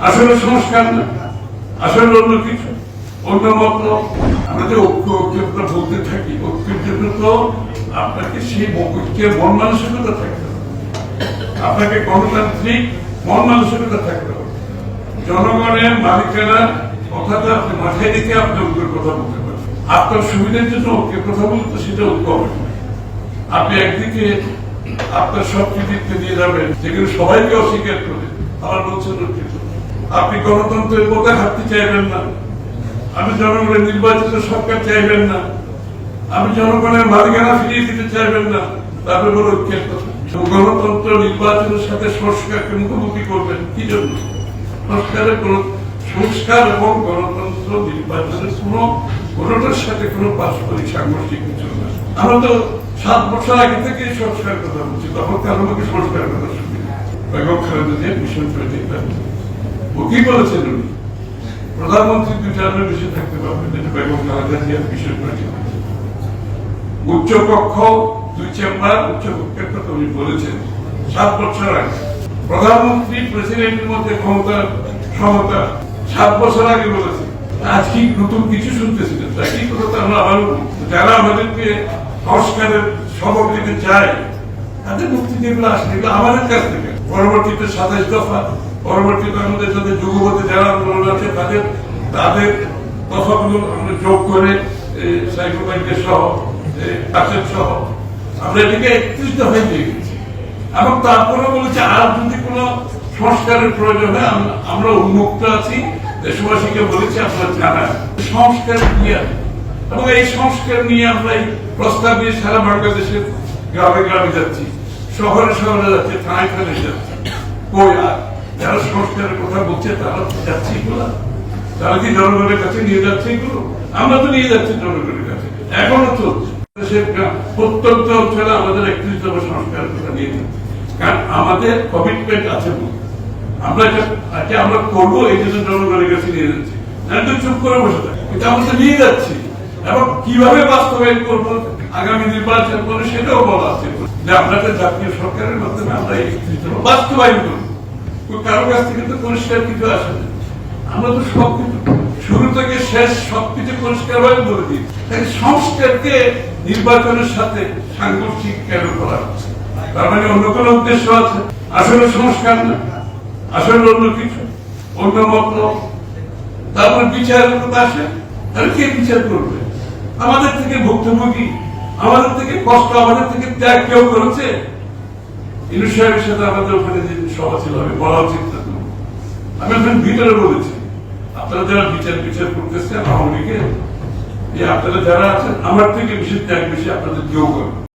আসলে সংস্কার না, আসলে অন্য কিছু, অন্য মত। আমরা যে ঐক্যতা বলতে থাকি, ঐক্যের জন্য তো আপনাকে সেই ঐক্যের মন মানসিকতা থাকতে হবে, আপনাকে গণতান্ত্রিক মন মানসিকতা থাকতে হবে। জনগণের মালিকানা কথাটা আপনি মাথায় রেখে আপনি ঐক্যের কথা বলতে পারেন। আপনার সুবিধার জন্য ঐক্যের কথা বলতে সেটা ঐক্য হবে না। আপনি একদিকে আপনার সব কৃতিত্ব দিয়ে যাবেন, যেখানে সবাইকে অস্বীকার করে আমার বলছেন আপনি গণতন্ত্রের পথে হাঁটতে চাইবেন না, আপনি জনগণের নির্বাচিত সরকার চাইবেন না, আপনি জনগণের মালিকানা ফিরিয়ে দিতে চাইবেন না, তারপরে বড় ঐক্যের কথা। গণতন্ত্র নির্বাচনের সাথে সংস্কারকে মুখোমুখি করবেন কি জন্য? সংস্কার এবং গণতন্ত্র নির্বাচনের কোনটার সাথে কোনো পারস্পরিক সাংঘর্ষিক কিছু না। আমরা তো 7 বছর আগে থেকে সংস্কার কথা বলছি, তখন কারো আমাকে সংস্কার কথা শুনি বেগম খালেদা জিয়ার মিশন প্রজেক্ট। ও কি বলেছেন উনি? প্রধানমন্ত্রী 2 টার্মের বেশি থাকতে পারবেন, এটা বেগম খালেদা জিয়ার মিশন প্রজেক্ট। উচ্চ কক্ষ 2 চেম্বার, উচ্চ কক্ষের কথা উনি বলেছেন 7 বছর আগে। প্রধানমন্ত্রী প্রেসিডেন্টের মধ্যে ক্ষমতা 7 বছর আগে বলেছে। আজকে নতুন কিছু শুনতেছিলেন, একই কথা আমরা আবার যারা আমাদেরকে সংস্কারের সবক দিতে চায় তাদের মুক্তি যেগুলো আসলে এগুলো আমাদের কাছ থেকে। পরবর্তীতে 27 দফা, পরবর্তীতে আমাদের যাদের যুগপথে যারা আন্দোলন আছে তাদের দফাগুলো আমরা যোগ করে সাইকোপাইকের সহ কাছের সহ আমরা এটিকে 31 দফায় দিয়ে গেছি। এবং তারপরে বলেছে আর যদি কোনো সংস্কারের প্রয়োজন হয় আমরা উন্মুক্ত আছি, দেশবাসীকে বলেছি আপনারা জানান সংস্কার কি আছে। এবং এই সংস্কার নিয়ে আমরা এই প্রস্তাব নিয়ে সারা বাংলাদেশের গ্রামে গ্রামে যাচ্ছি, শহরে শহরে যাচ্ছি, থানায় থানায় যাচ্ছি। কই আর যারা সংস্কারের কথা বলছে তারা যাচ্ছে এগুলো, তারা কি জনগণের কাছে নিয়ে যাচ্ছে এগুলো? আমরা তো নিয়ে যাচ্ছি জনগণের কাছে, এখনো চলছে। প্রত্যন্ত অঞ্চলে আমাদের 31 দফা সংস্কারের কথা নিয়ে যাচ্ছি, কারণ আমাদের কমিটমেন্ট আছে। আমরা করবো এই জন্য জনগণের কাছে নিয়ে যাচ্ছি, চুপ করে বসে থাকি, কিন্তু আমরা তো নিয়ে যাচ্ছি। এবং কিভাবে বাস্তবায়ন করবো আগামী নির্বাচন করে সেটাও বলা আছে যে আপনাদের জাতীয় সরকারের মাধ্যমে আমরা এই বাস্তবায়ন করবো। কারো কাছ থেকে তো পরিষ্কার কিছু আসে না। আমরা তো সবকিছু শুরু থেকে শেষ সবকিছু পরিষ্কার ভাবে বলে দিই। সংস্কারকে নির্বাচনের সাথে সাংঘর্ষিক কেন করা হচ্ছে? তার মানে অন্য কোনো উদ্দেশ্য আছে? আসলে সংস্কার না, আসলে অন্য কিছু, অন্য মত। তারপর বিচারের কথা আসে, তাহলে কে বিচার করবে? আমাদের থেকে ভুক্তভোগী, আমাদের থেকে কষ্ট, আমাদের থেকে ত্যাগ কেউ করেছে? ইনু সাহেবের সাথে আমাদের ওখানে যে সভা ছিল, আমি বলা উচিত না, আমি ওখানে ভিতরে বলেছি আপনারা যারা বিচার করতেছেন আওয়ামী লীগের, আপনারা যারা আছেন আমার থেকে বেশি ত্যাগ বেশি আপনাদের কেউ করেন।